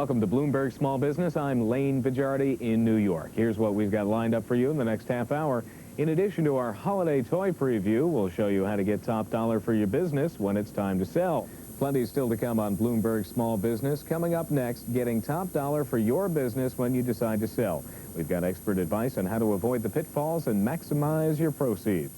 Welcome to Bloomberg Small Business. I'm Lane Vigiardi in New York. Here's what we've got lined up for you in the next half hour. In addition to our holiday toy preview, we'll show you how to get top dollar for your business when it's time to sell. Plenty still to come on Bloomberg Small Business. Coming up next, getting top dollar for your business when you decide to sell. We've got expert advice on how to avoid the pitfalls and maximize your proceeds.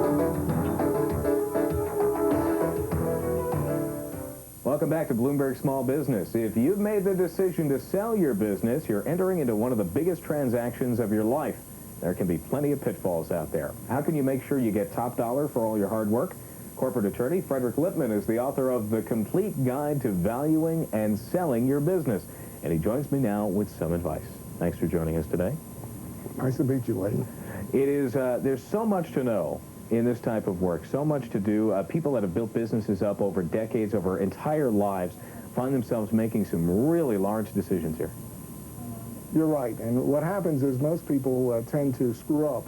Welcome back to Bloomberg Small Business. If you've made the decision to sell your business, you're entering into one of the biggest transactions of your life. There can be plenty of pitfalls out there. How can you make sure you get top dollar for all your hard work? Corporate attorney Frederick Lipman is the author of The Complete Guide to Valuing and Selling Your Business. And he joins me now with some advice. Thanks for joining us today. Nice to meet you, Lane. It is, there's so much to know in this type of work, so much to do. People that have built businesses up over decades, over entire lives, find themselves making some really large decisions here. You're right, and what happens is most people tend to screw up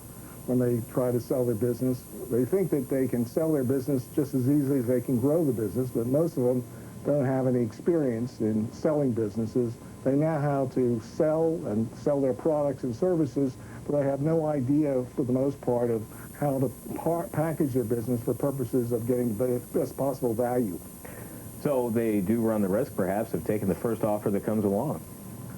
when they try to sell their business. They think that they can sell their business just as easily as they can grow the business, but most of them don't have any experience in selling businesses. They know how to sell and sell their products and services, but they have no idea, for the most part, of how to package their business for purposes of getting the best possible value. So they do run the risk, perhaps, of taking the first offer that comes along.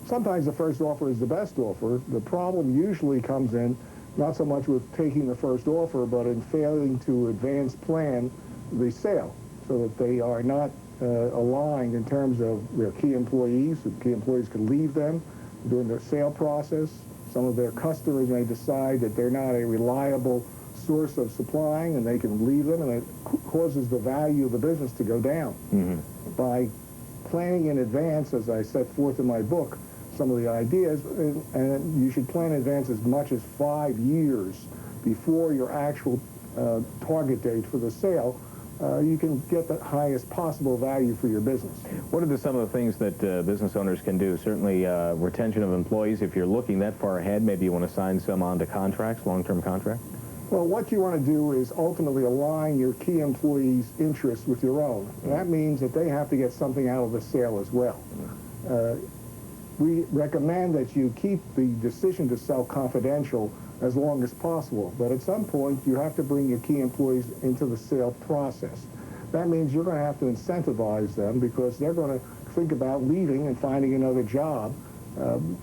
Sometimes the first offer is the best offer. The problem usually comes in not so much with taking the first offer, but in failing to advance plan the sale so that they are not aligned in terms of their key employees. The key employees can leave them during their sale process. Some of their customers may decide that they're not a reliable source of supplying, and they can leave them, and it causes the value of the business to go down. By planning in advance, as I set forth in my book, some of the ideas, and you should plan in advance as much as 5 years before your actual target date for the sale, you can get the highest possible value for your business. What are some of the things that business owners can do? Certainly retention of employees. If you're looking that far ahead, maybe you want to sign some onto contracts, long-term contracts? Well, what you want to do is ultimately align your key employees' interests with your own. And that means that they have to get something out of the sale as well. We recommend that you keep the decision to sell confidential as long as possible, but at some point you have to bring your key employees into the sale process. That means you're going to have to incentivize them because they're going to think about leaving and finding another job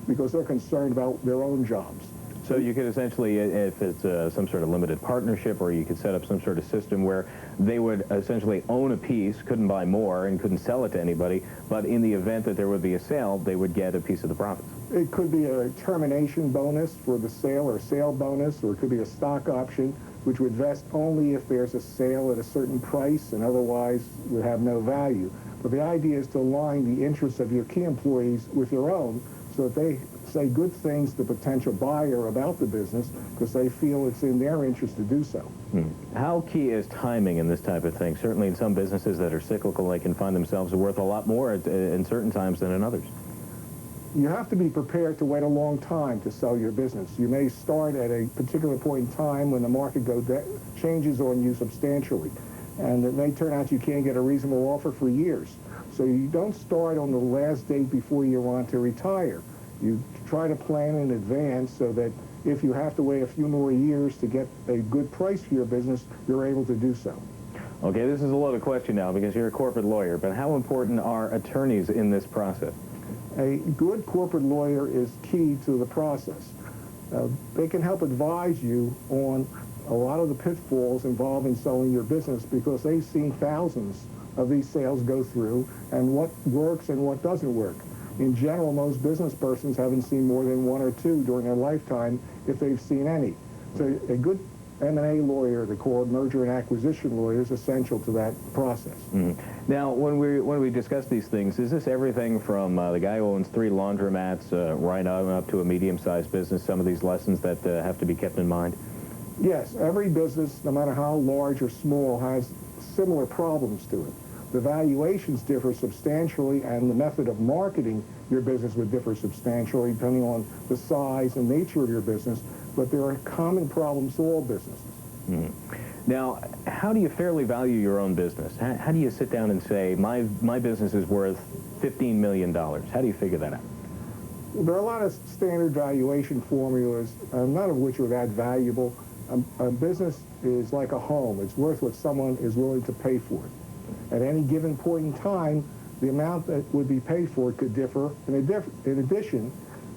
because they're concerned about their own jobs. So you could essentially, if it's some sort of limited partnership, or you could set up some sort of system where they would essentially own a piece, couldn't buy more, and couldn't sell it to anybody, but in the event that there would be a sale, they would get a piece of the profits. It could be a termination bonus for the sale, or sale bonus, or it could be a stock option, which would vest only if there's a sale at a certain price and otherwise would have no value. But the idea is to align the interests of your key employees with your own so that they say good things to the potential buyer about the business because they feel it's in their interest to do so. How key is timing in this type of thing? Certainly in some businesses that are cyclical, they can find themselves worth a lot more in certain times than in others. You have to be prepared to wait a long time to sell your business. You may start at a particular point in time when the market changes on you substantially, and it may turn out you can't get a reasonable offer for years. So you don't start on the last date before you want to retire. You try to plan in advance so that if you have to wait a few more years to get a good price for your business, you're able to do so. Okay, this is a loaded question now because you're a corporate lawyer, but how important are attorneys in this process? A good corporate lawyer is key to the process. They can help advise you on a lot of the pitfalls involved in selling your business because they've seen thousands of these sales go through and what works and what doesn't work. In general, most business persons haven't seen more than one or two during their lifetime, if they've seen any. So a good M&A lawyer, they call it merger and acquisition lawyer, is essential to that process. Now, when we discuss these things, is this everything from the guy who owns 3 laundromats right on up to a medium-sized business, some of these lessons that have to be kept in mind? Yes, every business, no matter how large or small, has similar problems to it. The valuations differ substantially, and the method of marketing your business would differ substantially depending on the size and nature of your business, but there are common problems to all businesses. Now, how do you fairly value your own business? How do you sit down and say, my business is worth $15 million? How do you figure that out? There are a lot of standard valuation formulas, none of which are that valuable. A business is like a home. It's worth what someone is willing to pay for it. At any given point in time, the amount that would be paid for it could differ. In addition,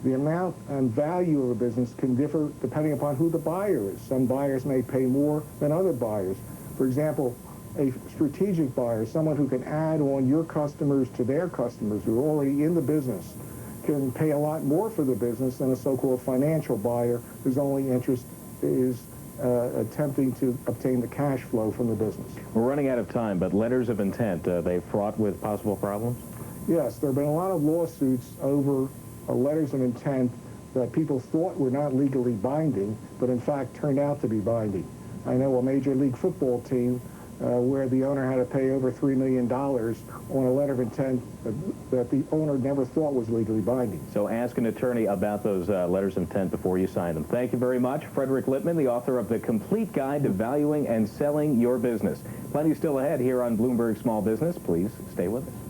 the amount and value of a business can differ depending upon who the buyer is. Some buyers may pay more than other buyers. For example, a strategic buyer, someone who can add on your customers to their customers who are already in the business, can pay a lot more for the business than a so-called financial buyer whose only interest is attempting to obtain the cash flow from the business. We're running out of time, but letters of intent, they fraught with possible problems? Yes, there have been a lot of lawsuits over letters of intent that people thought were not legally binding, but in fact turned out to be binding. I know a Major League Football team where the owner had to pay over $3 million on a letter of intent that the owner never thought was legally binding. So ask an attorney about those letters of intent before you sign them. Thank you very much. Frederick Lipman, the author of The Complete Guide to Valuing and Selling Your Business. Plenty still ahead here on Bloomberg Small Business. Please stay with us.